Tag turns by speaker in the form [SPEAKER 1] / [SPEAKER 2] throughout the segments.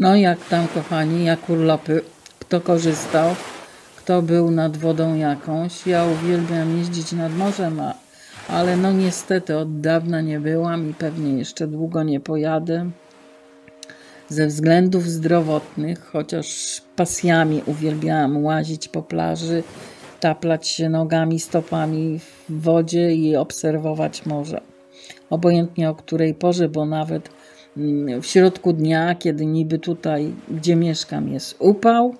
[SPEAKER 1] No jak tam, kochani, jak urlopy? Kto korzystał? Kto był nad wodą jakąś? Ja uwielbiam jeździć nad morzem, ale no niestety od dawna nie byłam i pewnie jeszcze długo nie pojadę. Ze względów zdrowotnych, chociaż pasjami uwielbiałam łazić po plaży, taplać się nogami, stopami w wodzie i obserwować morze. Obojętnie o której porze, bo nawet w środku dnia, kiedy niby tutaj, gdzie mieszkam, jest upał,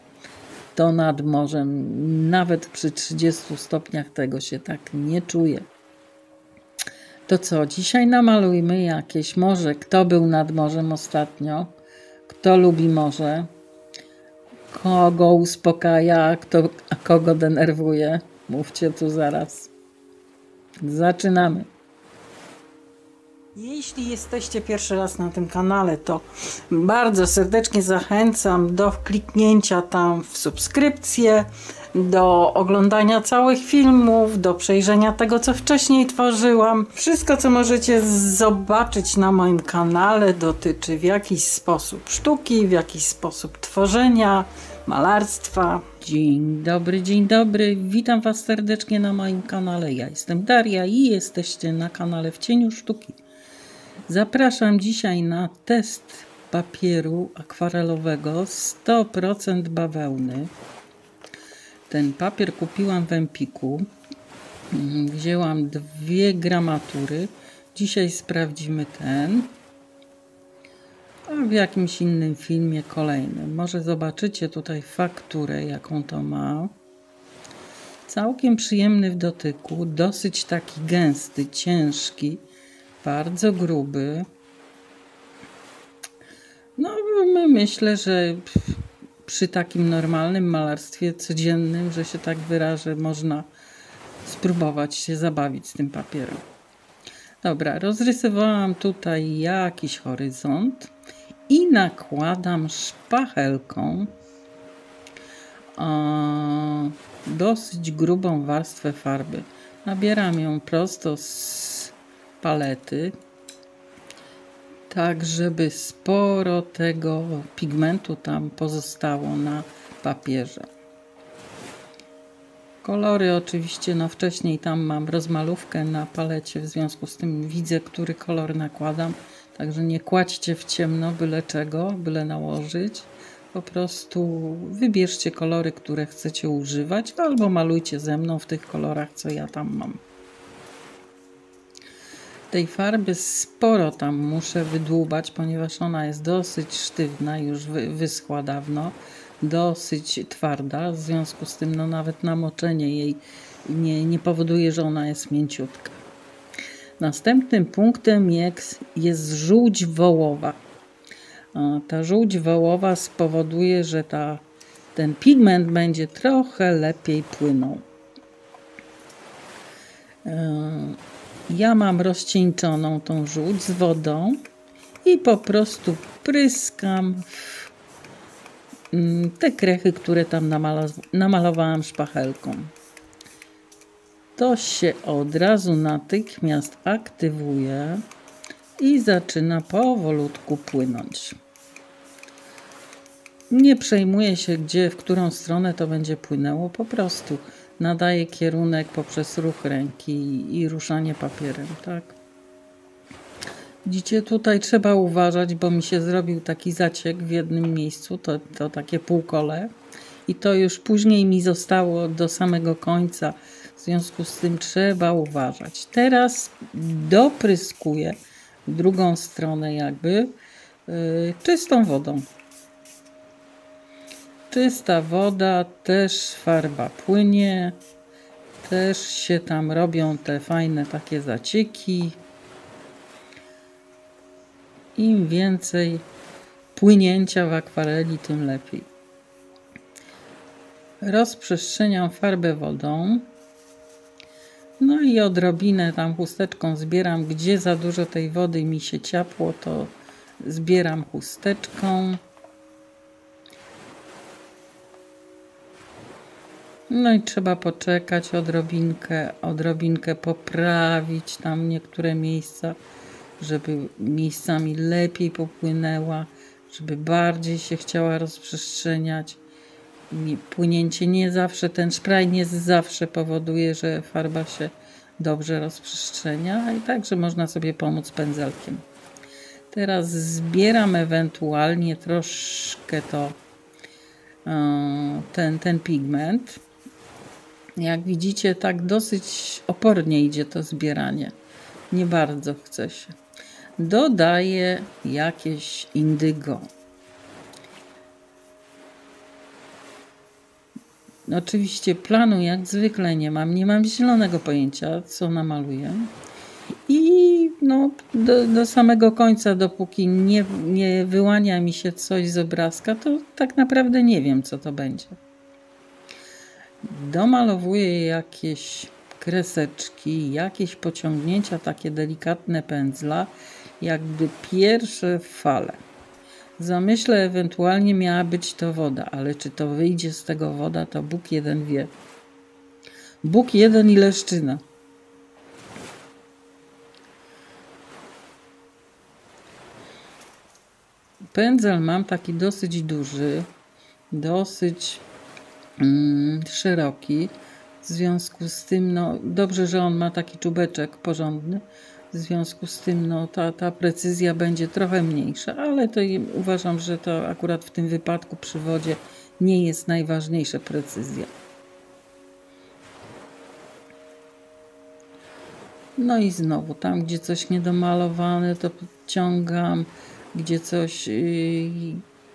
[SPEAKER 1] to nad morzem nawet przy 30 stopniach tego się tak nie czuje. To co, dzisiaj namalujmy jakieś morze. Kto był nad morzem ostatnio? Kto lubi morze? Kogo uspokaja, a kogo denerwuje? Mówcie tu zaraz. Zaczynamy. Jeśli jesteście pierwszy raz na tym kanale, to bardzo serdecznie zachęcam do kliknięcia tam w subskrypcję, do oglądania całych filmów, do przejrzenia tego, co wcześniej tworzyłam. Wszystko, co możecie zobaczyć na moim kanale, dotyczy w jakiś sposób sztuki, w jakiś sposób tworzenia, malarstwa. Dzień dobry, witam Was serdecznie na moim kanale. Ja jestem Daria i jesteście na kanale W Cieniu Sztuki. Zapraszam dzisiaj na test papieru akwarelowego 100% bawełny. Ten papier kupiłam w Empiku. Wzięłam 2 gramatury. Dzisiaj sprawdzimy ten. A w jakimś innym filmie kolejnym. Może zobaczycie tutaj fakturę, jaką to ma. Całkiem przyjemny w dotyku. Dosyć taki gęsty, ciężki. Bardzo gruby. No myślę, że przy takim normalnym malarstwie codziennym, że się tak wyrażę, można spróbować się zabawić z tym papierem. Dobra, rozrysowałam tutaj jakiś horyzont i nakładam szpachelką dosyć grubą warstwę farby. Nabieram ją prosto z palety, tak żeby sporo tego pigmentu tam pozostało na papierze. Kolory oczywiście, no wcześniej tam mam rozmalówkę na palecie, w związku z tym widzę, który kolor nakładam, także nie kładźcie w ciemno byle czego, byle nałożyć. Po prostu wybierzcie kolory, które chcecie używać, albo malujcie ze mną w tych kolorach, co ja tam mam. Tej farby sporo tam muszę wydłubać, ponieważ ona jest dosyć sztywna, już wyschła dawno, dosyć twarda, w związku z tym no, nawet namoczenie jej nie powoduje, że ona jest mięciutka. Następnym punktem jest żółć wołowa. Ta żółć wołowa spowoduje, że ten pigment będzie trochę lepiej płynął. Ja mam rozcieńczoną tą żółć z wodą i po prostu pryskam te krechy, które tam namalowałam szpachelką. To się od razu natychmiast aktywuje i zaczyna powolutku płynąć. Nie przejmuję się, w którą stronę to będzie płynęło, po prostu nadaję kierunek poprzez ruch ręki i ruszanie papierem, tak? Widzicie, tutaj trzeba uważać, bo mi się zrobił taki zaciek w jednym miejscu, to takie półkole i to już później mi zostało do samego końca, w związku z tym trzeba uważać. Teraz dopryskuję w drugą stronę jakby czystą wodą. Czysta woda, też farba płynie, też się tam robią te fajne takie zacieki. Im więcej płynięcia w akwareli, tym lepiej. Rozprzestrzeniam farbę wodą. No i odrobinę tam chusteczką zbieram, gdzie za dużo tej wody mi się ciapło, to zbieram chusteczką. No i trzeba poczekać odrobinkę poprawić tam niektóre miejsca, żeby miejscami lepiej popłynęła. żeby bardziej się chciała rozprzestrzeniać. Płynięcie nie zawsze, ten szpraj nie zawsze powoduje, że farba się dobrze rozprzestrzenia, a i także można sobie pomóc pędzelkiem. Teraz zbieram ewentualnie troszkę ten pigment. Jak widzicie, tak dosyć opornie idzie to zbieranie. Nie bardzo chce się. Dodaję jakieś indygo. Oczywiście planu jak zwykle nie mam zielonego pojęcia, co namaluję. I no, do samego końca, dopóki nie wyłania mi się coś z obrazka, to tak naprawdę nie wiem, co to będzie. Domalowuję jakieś kreseczki, jakieś pociągnięcia takie delikatne pędzla, jakby pierwsze fale. W zamyśle ewentualnie miała być to woda, ale czy to wyjdzie z tego woda, to Bóg jeden wie. Bóg jeden i leszczyna. Pędzel mam taki dosyć duży, dosyć szeroki. W związku z tym, no dobrze, że on ma taki czubeczek porządny. W związku z tym, no ta precyzja będzie trochę mniejsza, ale to uważam, że to akurat w tym wypadku przy wodzie nie jest najważniejsza precyzja. No i znowu, tam gdzie coś niedomalowane, to podciągam, gdzie coś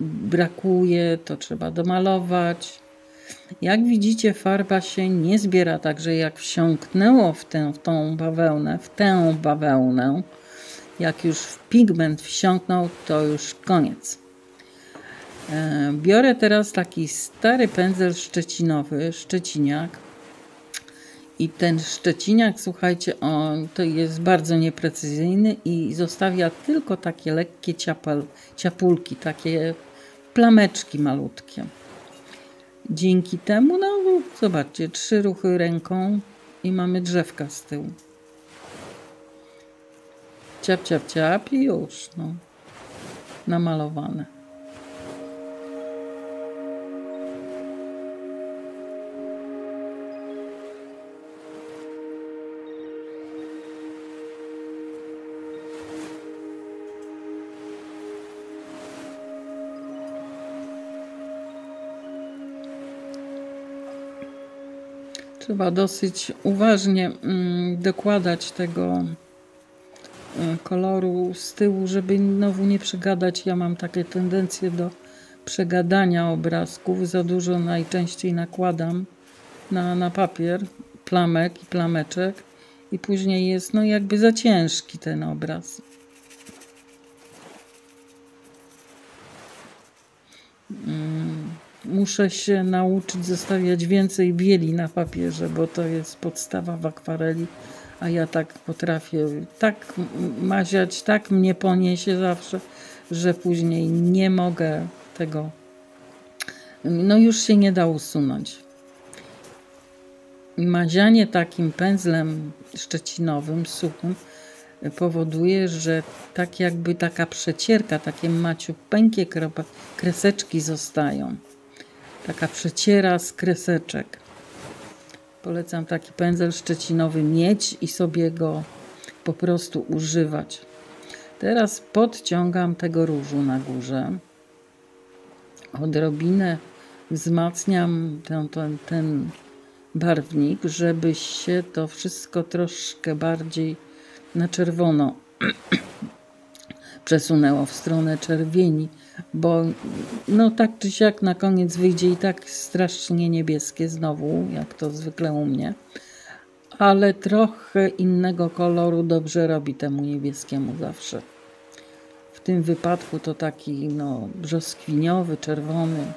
[SPEAKER 1] brakuje, to trzeba domalować. Jak widzicie, farba się nie zbiera tak, że jak wsiąknęło w tę bawełnę, jak już w pigment wsiąknął, to już koniec. Biorę teraz taki stary pędzel szczecinowy, szczeciniak. I ten szczeciniak, słuchajcie, on to jest bardzo nieprecyzyjny i zostawia tylko takie lekkie ciapulki, takie plameczki malutkie. Dzięki temu, no zobaczcie, 3 ruchy ręką i mamy drzewka z tyłu. Ciap, ciap, ciap i już, no, namalowane. Trzeba dosyć uważnie dokładać tego koloru z tyłu, żeby znowu nie przegadać. Ja mam takie tendencje do przegadania obrazków. Za dużo najczęściej nakładam na papier plamek i plameczek i później jest no jakby za ciężki ten obraz. Muszę się nauczyć zostawiać więcej bieli na papierze, bo to jest podstawa w akwareli, a ja tak potrafię, tak maziać, tak mnie poniesie zawsze, że później nie mogę tego, no już się nie da usunąć. Mazianie takim pędzlem szczecinowym, suchym, powoduje, że tak jakby taka przecierka, takie maciupeńkie kreseczki zostają. Taka przeciera z kreseczek. Polecam taki pędzel szczecinowy mieć i sobie go po prostu używać. Teraz podciągam tego różu na górze. Odrobinę wzmacniam ten barwnik, żeby się to wszystko troszkę bardziej na czerwono przesunęło w stronę czerwieni, bo no tak czy siak na koniec wyjdzie i tak strasznie niebieskie znowu, jak to zwykle u mnie, ale trochę innego koloru dobrze robi temu niebieskiemu zawsze. W tym wypadku to taki no brzoskwiniowy, czerwony.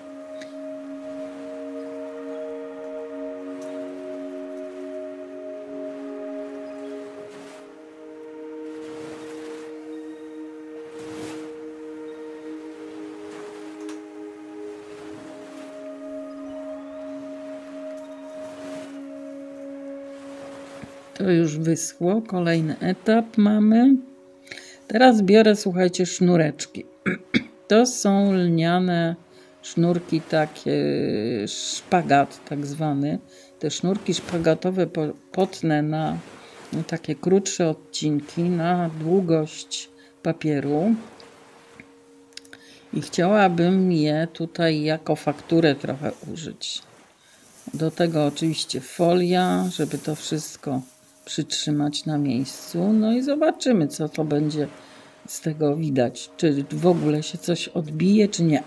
[SPEAKER 1] To już wyschło. Kolejny etap mamy. Teraz biorę, słuchajcie, sznureczki. To są lniane sznurki, takie szpagat tak zwany. Te sznurki szpagatowe potnę na takie krótsze odcinki, na długość papieru. I chciałabym je tutaj jako fakturę trochę użyć. Do tego oczywiście folia, żeby to wszystko przytrzymać na miejscu. No i zobaczymy, co to będzie z tego widać. Czy w ogóle się coś odbije, czy nie.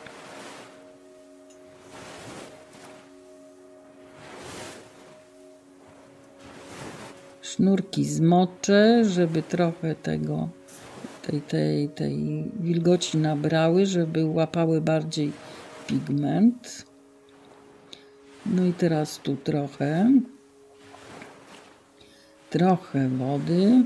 [SPEAKER 1] Sznurki zmoczę, żeby trochę tej wilgoci nabrały, żeby łapały bardziej pigment. No i teraz tu trochę wody.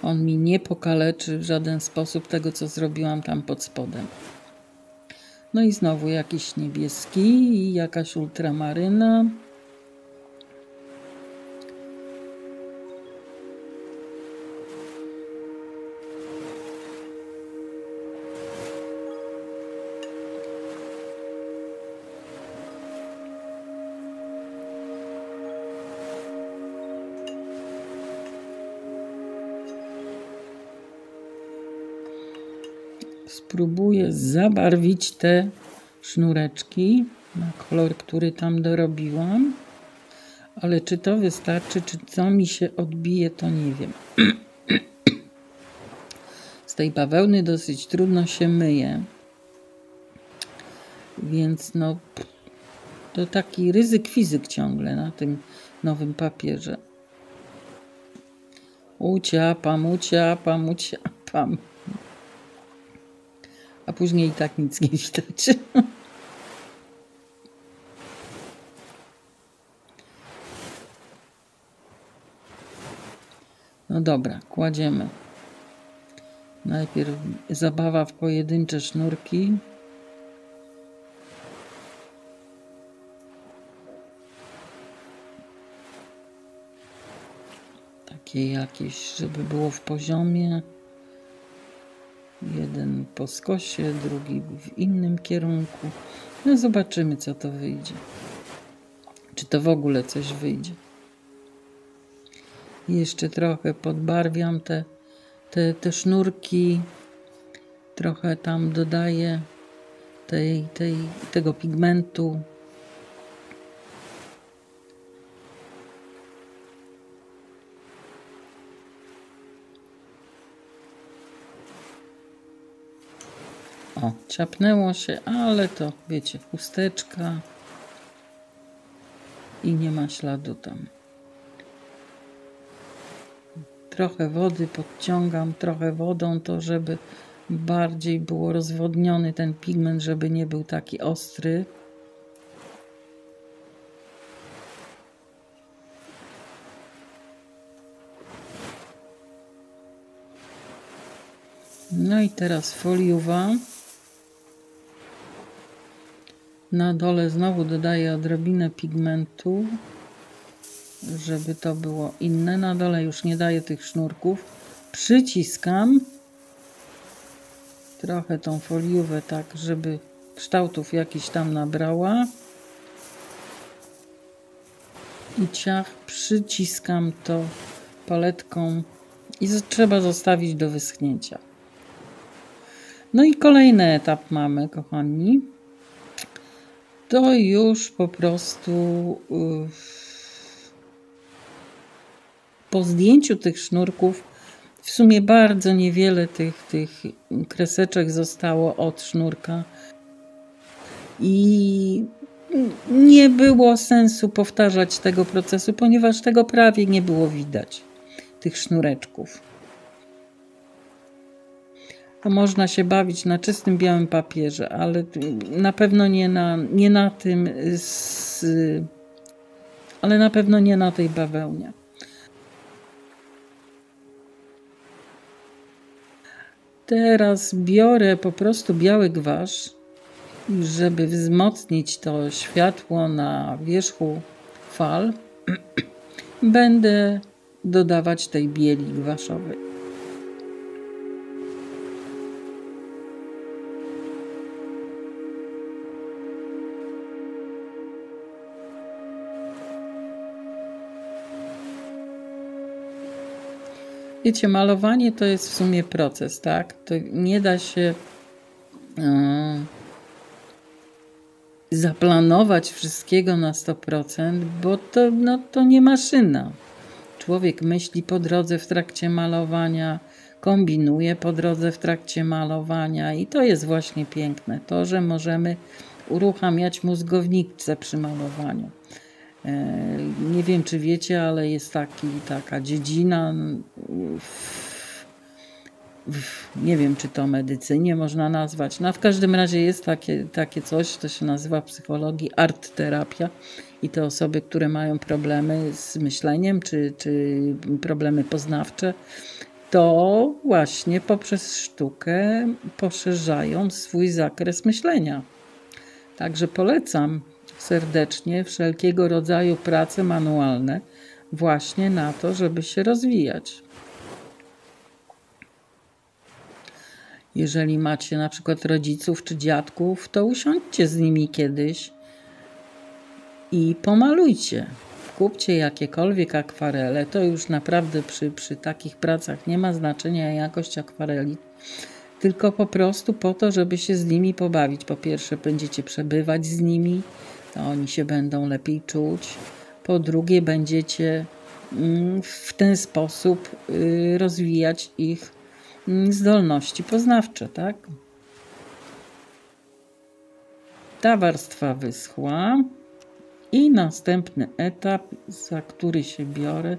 [SPEAKER 1] On mi nie pokaleczy w żaden sposób tego, co zrobiłam tam pod spodem. No i znowu jakiś niebieski i jakaś ultramaryna. Spróbuję zabarwić te sznureczki na kolor, który tam dorobiłam. Ale czy to wystarczy, czy co mi się odbije, to nie wiem. Z tej bawełny dosyć trudno się myje. Więc no, to taki ryzyk fizyk ciągle na tym nowym papierze. Uciapam. A później i tak nic nie widać. No dobra, kładziemy. Najpierw zabawa w pojedyncze sznurki. Takie jakieś, żeby było w poziomie. Jeden po skosie, drugi w innym kierunku. No zobaczymy, co to wyjdzie. Czy to w ogóle coś wyjdzie. Jeszcze trochę podbarwiam te sznurki. Trochę tam dodaję tego pigmentu. O, ciapnęło się, ale to wiecie, chusteczka i nie ma śladu tam. Trochę wody podciągam, trochę wodą, to żeby bardziej było rozwodniony ten pigment, żeby nie był taki ostry. No i teraz foliuwa. Na dole znowu dodaję odrobinę pigmentu, żeby to było inne. Na dole już nie daję tych sznurków. Przyciskam trochę tą foliówę tak, żeby kształtów jakiś tam nabrała. I ciach, przyciskam to paletką i trzeba zostawić do wyschnięcia. No i kolejny etap mamy, kochani. To już po prostu po zdjęciu tych sznurków w sumie bardzo niewiele tych kreseczek zostało od sznurka i nie było sensu powtarzać tego procesu, ponieważ tego prawie nie było widać, tych sznureczków. To można się bawić na czystym białym papierze, ale na pewno nie na tym, ale na pewno nie na tej bawełnie. Teraz biorę po prostu biały gwasz, żeby wzmocnić to światło na wierzchu fal. Będę dodawać tej bieli gwaszowej. Wiecie, malowanie to jest w sumie proces, tak? To nie da się zaplanować wszystkiego na 100%, bo to nie maszyna. Człowiek myśli po drodze w trakcie malowania, kombinuje po drodze w trakcie malowania i to jest właśnie piękne, to, że możemy uruchamiać mózgownicę przy malowaniu. Nie wiem, czy wiecie, ale jest taka dziedzina, nie wiem, czy to medycynie można nazwać. No, w każdym razie jest takie coś, to się nazywa w psychologii art terapia i te osoby, które mają problemy z myśleniem, czy problemy poznawcze, to właśnie poprzez sztukę poszerzają swój zakres myślenia. Także polecam serdecznie wszelkiego rodzaju prace manualne właśnie na to, żeby się rozwijać. Jeżeli macie na przykład rodziców czy dziadków, to usiądźcie z nimi kiedyś i pomalujcie. Kupcie jakiekolwiek akwarele. To już naprawdę przy takich pracach nie ma znaczenia jakość akwareli, tylko po prostu po to, żeby się z nimi pobawić. Po pierwsze, będziecie przebywać z nimi, to oni się będą lepiej czuć. Po drugie, będziecie w ten sposób rozwijać ich zdolności poznawcze, tak? Ta warstwa wyschła i następny etap, za który się biorę,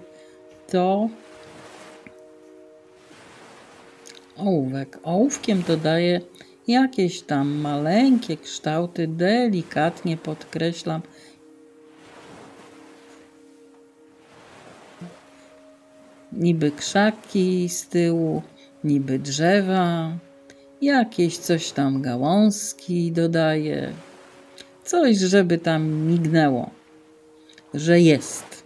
[SPEAKER 1] to ołówek. Ołówkiem dodaję jakieś tam maleńkie kształty, delikatnie podkreślam. Niby krzaki z tyłu, niby drzewa, jakieś coś tam gałązki dodaję. Coś, żeby tam mignęło, że jest.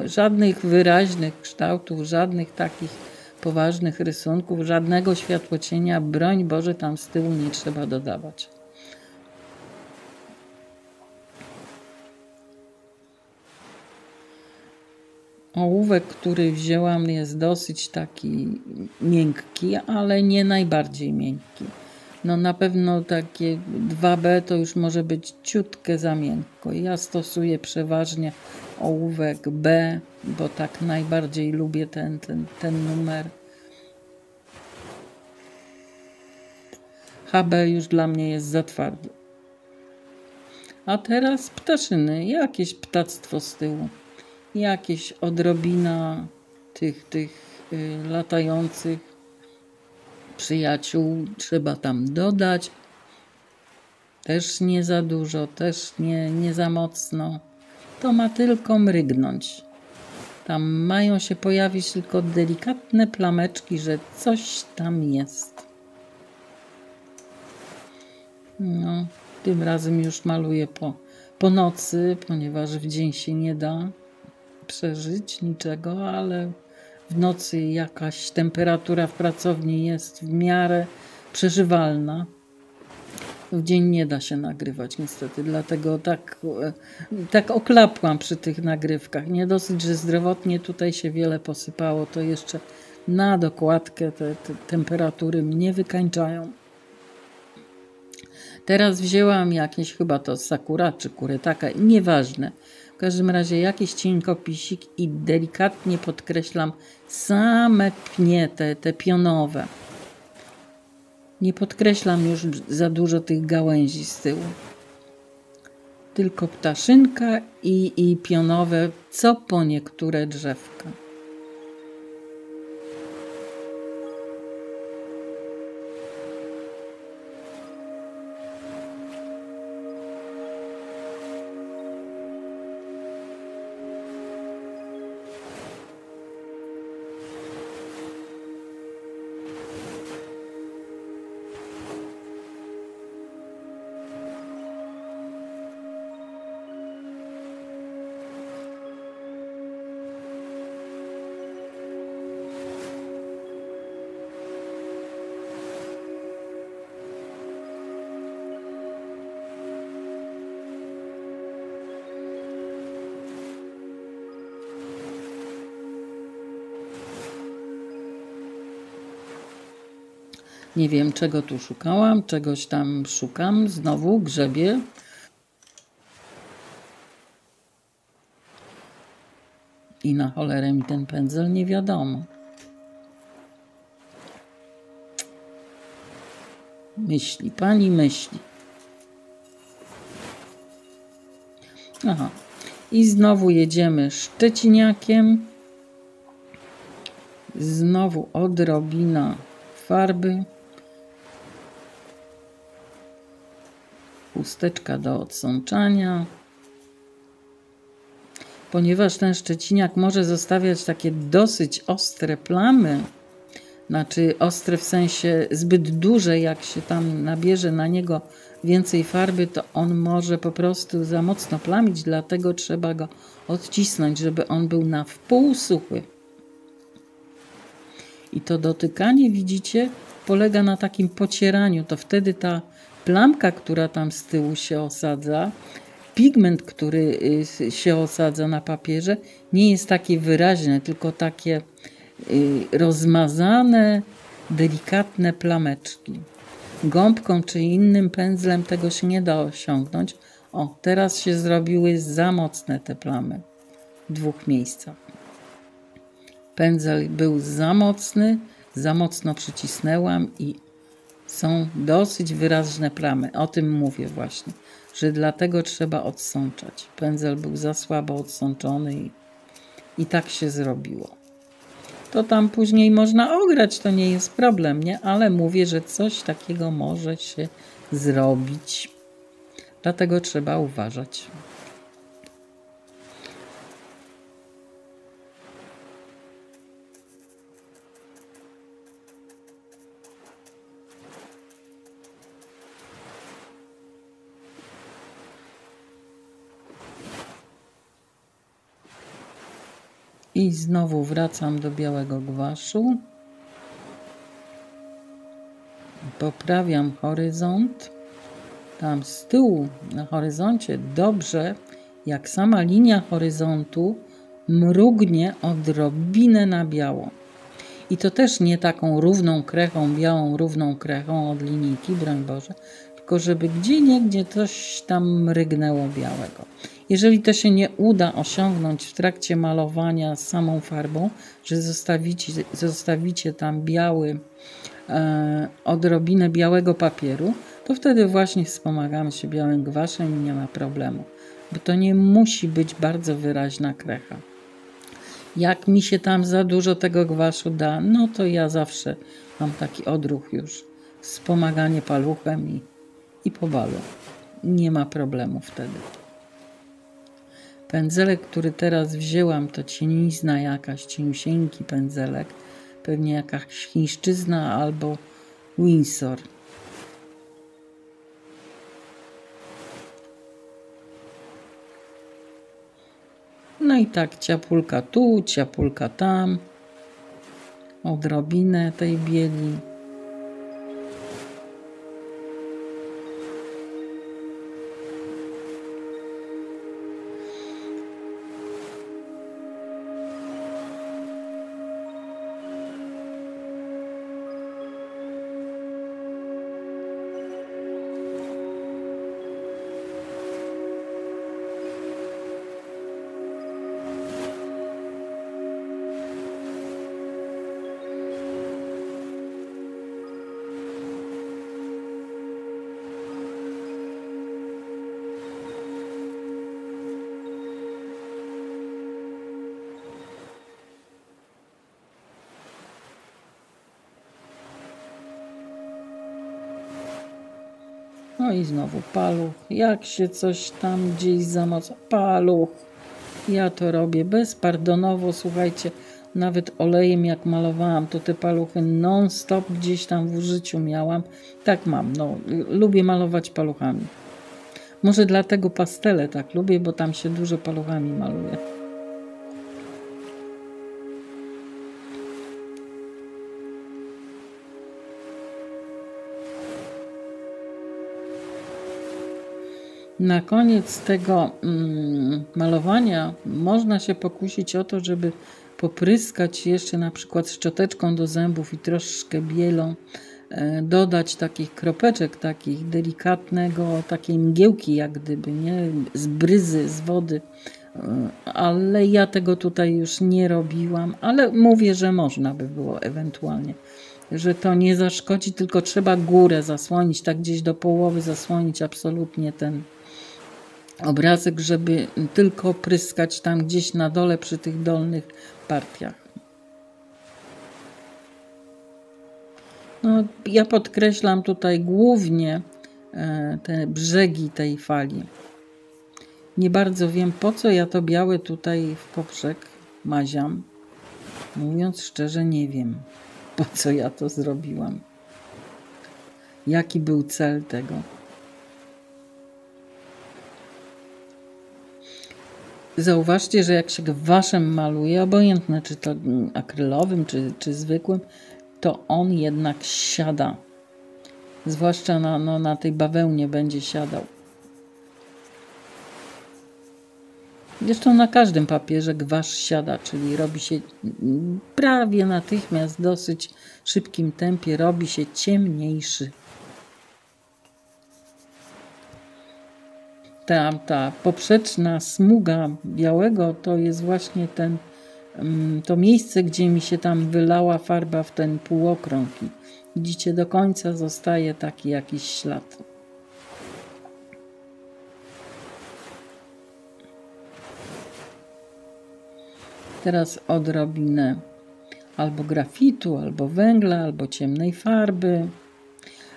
[SPEAKER 1] Żadnych wyraźnych kształtów, żadnych takich poważnych rysunków, żadnego światłocienia, broń Boże, tam z tyłu nie trzeba dodawać. Ołówek, który wzięłam, jest dosyć taki miękki, ale nie najbardziej miękki. No na pewno takie 2B to już może być ciutkę za miękko. Ja stosuję przeważnie ołówek B, bo tak najbardziej lubię ten numer. HB już dla mnie jest za twardy. A teraz ptaszyny, jakieś ptactwo z tyłu. Jakieś odrobina tych latających przyjaciół trzeba tam dodać. Też nie za dużo, też nie za mocno. To ma tylko mrygnąć. Tam mają się pojawić tylko delikatne plameczki, że coś tam jest. No, tym razem już maluję po nocy, ponieważ w dzień się nie da przeżyć niczego, ale w nocy jakaś temperatura w pracowni jest w miarę przeżywalna. W dzień nie da się nagrywać niestety, dlatego tak oklapłam przy tych nagrywkach. Nie dosyć, że zdrowotnie tutaj się wiele posypało, to jeszcze na dokładkę te temperatury mnie wykańczają. Teraz wzięłam jakieś, chyba to sakura czy kuretaka, nieważne. W każdym razie jakiś cienkopisik i delikatnie podkreślam same pnie, te pionowe. Nie podkreślam już za dużo tych gałęzi z tyłu. Tylko ptaszynka i pionowe, co po niektóre drzewka. Nie wiem, czego tu szukałam, czegoś tam szukam, znowu grzebię. I na cholerę mi ten pędzel nie wiadomo. Myśli, pani myśli. Aha. I znowu jedziemy szczeciniakiem. Znowu odrobina farby. Chusteczka do odsączania. Ponieważ ten szczeciniak może zostawiać takie dosyć ostre plamy, znaczy ostre w sensie zbyt duże, jak się tam nabierze na niego więcej farby, to on może po prostu za mocno plamić, dlatego trzeba go odcisnąć, żeby on był na wpół suchy. I to dotykanie, widzicie, polega na takim pocieraniu, to wtedy ta plamka, która tam z tyłu się osadza, pigment, który się osadza na papierze, nie jest taki wyraźny, tylko takie rozmazane, delikatne plameczki. Gąbką czy innym pędzlem tego się nie da osiągnąć. O, teraz się zrobiły za mocne te plamy w dwóch miejscach. Pędzel był za mocno przycisnęłam i są dosyć wyraźne plamy. O tym mówię właśnie, że dlatego trzeba odsączać. Pędzel był za słabo odsączony i tak się zrobiło. To tam później można ograć, to nie jest problem, nie? Ale mówię, że coś takiego może się zrobić. Dlatego trzeba uważać. I znowu wracam do białego gwaszu. Poprawiam horyzont. Tam z tyłu na horyzoncie dobrze, jak sama linia horyzontu mrugnie odrobinę na biało. I to też nie taką równą krechą, białą równą krechą od linijki, broń Boże, tylko żeby gdzieniegdzie coś tam mrygnęło białego. Jeżeli to się nie uda osiągnąć w trakcie malowania z samą farbą, że zostawicie tam odrobinę białego papieru, to wtedy właśnie wspomagamy się białym gwaszem i nie ma problemu. Bo to nie musi być bardzo wyraźna krecha. Jak mi się tam za dużo tego gwaszu da, no to ja zawsze mam taki odruch już. Wspomaganie paluchem i po balu. Nie ma problemu wtedy. Pędzelek, który teraz wzięłam, to cienizna jakaś, cieniusieńki pędzelek. Pewnie jakaś chińszczyzna albo Winsor. No i tak ciapulka tu, ciapulka tam. Odrobinę tej bieli. No i znowu paluch. Jak się coś tam gdzieś zamoca. Paluch. Ja to robię bezpardonowo. Słuchajcie, nawet olejem jak malowałam, to te paluchy non-stop gdzieś tam w użyciu miałam. Tak mam. No, lubię malować paluchami. Może dlatego pastele tak lubię, bo tam się dużo paluchami maluje. Na koniec tego malowania można się pokusić o to, żeby popryskać jeszcze na przykład szczoteczką do zębów i troszkę bielą dodać takich kropeczek, takich delikatnego, takiej mgiełki jak gdyby, nie? Z bryzy, z wody. Ale ja tego tutaj już nie robiłam, ale mówię, że można by było ewentualnie, że to nie zaszkodzi, tylko trzeba górę zasłonić, tak gdzieś do połowy zasłonić absolutnie ten obrazek, żeby tylko pryskać tam gdzieś na dole przy tych dolnych partiach. No, ja podkreślam tutaj głównie te brzegi tej fali. Nie bardzo wiem, po co ja to białe tutaj w poprzek maziam. Mówiąc szczerze, nie wiem, po co ja to zrobiłam. Jaki był cel tego. Zauważcie, że jak się waszem maluje, obojętne czy to akrylowym, czy zwykłym, to on jednak siada. Zwłaszcza na tej bawełnie będzie siadał. Zresztą na każdym papierze gwasz siada, czyli robi się prawie natychmiast, w dosyć szybkim tempie, robi się ciemniejszy. Ta poprzeczna smuga białego to jest właśnie to miejsce, gdzie mi się tam wylała farba w ten półokrąg. Widzicie, do końca zostaje taki jakiś ślad. Teraz odrobinę albo grafitu, albo węgla, albo ciemnej farby.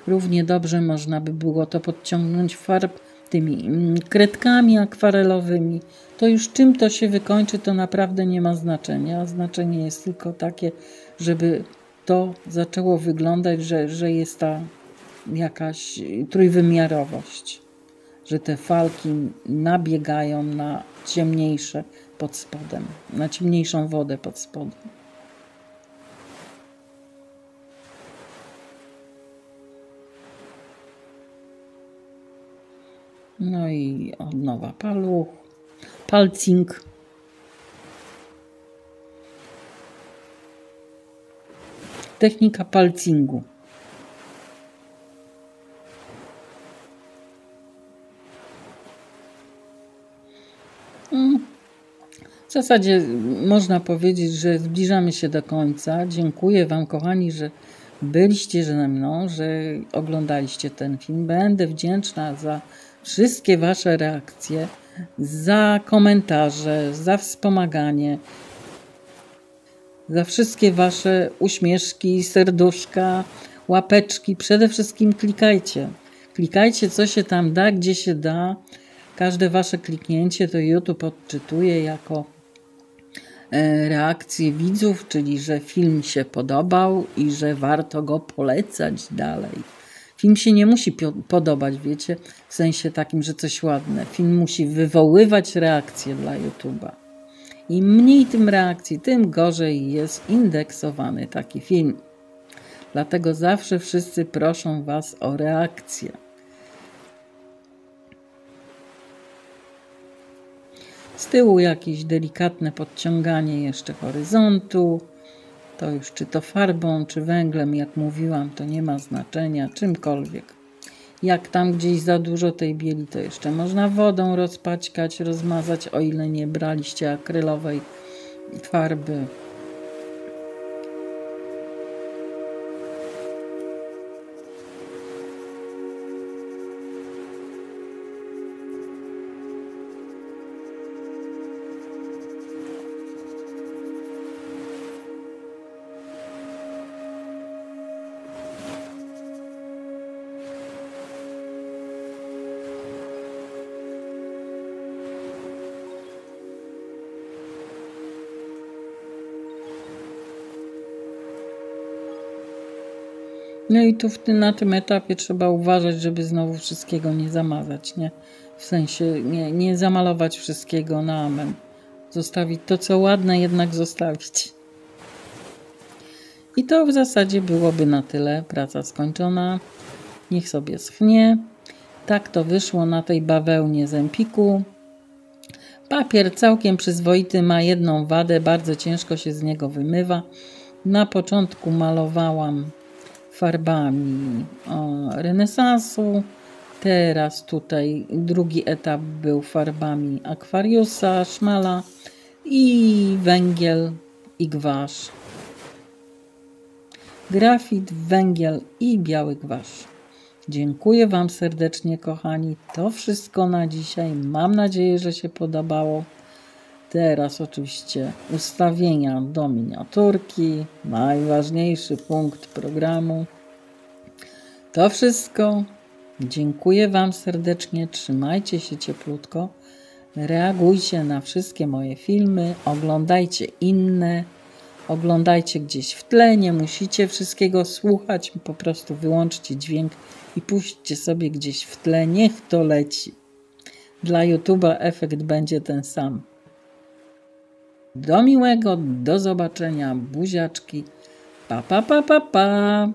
[SPEAKER 1] Równie dobrze można by było to podciągnąć tymi kredkami akwarelowymi. To już czym to się wykończy, to naprawdę nie ma znaczenia. Znaczenie jest tylko takie, żeby to zaczęło wyglądać, że jest ta jakaś trójwymiarowość. Że te falki nabiegają na ciemniejsze pod spodem, na ciemniejszą wodę pod spodem. No i od nowa paluch, palcing. Technika palcingu. W zasadzie można powiedzieć, że zbliżamy się do końca. Dziękuję Wam, kochani, że byliście ze mną, że oglądaliście ten film. Będę wdzięczna za wszystkie Wasze reakcje, za komentarze, za wspomaganie, za wszystkie Wasze uśmieszki, serduszka, łapeczki. Przede wszystkim klikajcie. Klikajcie, co się tam da, gdzie się da. Każde Wasze kliknięcie to YouTube odczytuje jako reakcję widzów, czyli że film się podobał i że warto go polecać dalej. Film się nie musi podobać, wiecie, w sensie takim, że coś ładne. Film musi wywoływać reakcję dla YouTube'a. Im mniej tym reakcji, tym gorzej jest indeksowany taki film. Dlatego zawsze wszyscy proszą Was o reakcję. Z tyłu jakieś delikatne podciąganie jeszcze horyzontu. To już czy to farbą, czy węglem, jak mówiłam, to nie ma znaczenia, czymkolwiek. Jak tam gdzieś za dużo tej bieli, to jeszcze można wodą rozpaćkać, rozmazać, o ile nie braliście akrylowej farby. No i tu na tym etapie trzeba uważać, żeby znowu wszystkiego nie zamazać, nie? W sensie nie zamalować wszystkiego na amen. Zostawić to, co ładne, jednak zostawić. I to w zasadzie byłoby na tyle. Praca skończona. Niech sobie schnie. Tak to wyszło na tej bawełnie z Empiku. Papier całkiem przyzwoity, ma jedną wadę, bardzo ciężko się z niego wymywa. Na początku malowałam farbami renesansu. Teraz tutaj drugi etap był farbami Aquariusa, szmala i węgiel i gwasz. Grafit, węgiel i biały gwasz. Dziękuję Wam serdecznie, kochani. To wszystko na dzisiaj. Mam nadzieję, że się podobało. Teraz oczywiście ustawienia do miniaturki. Najważniejszy punkt programu. To wszystko. Dziękuję Wam serdecznie. Trzymajcie się cieplutko. Reagujcie na wszystkie moje filmy. Oglądajcie inne. Oglądajcie gdzieś w tle. Nie musicie wszystkiego słuchać. Po prostu wyłączcie dźwięk i puśćcie sobie gdzieś w tle. Niech to leci. Dla YouTube'a efekt będzie ten sam. Do miłego, do zobaczenia, buziaczki. Pa, pa, pa, pa, pa.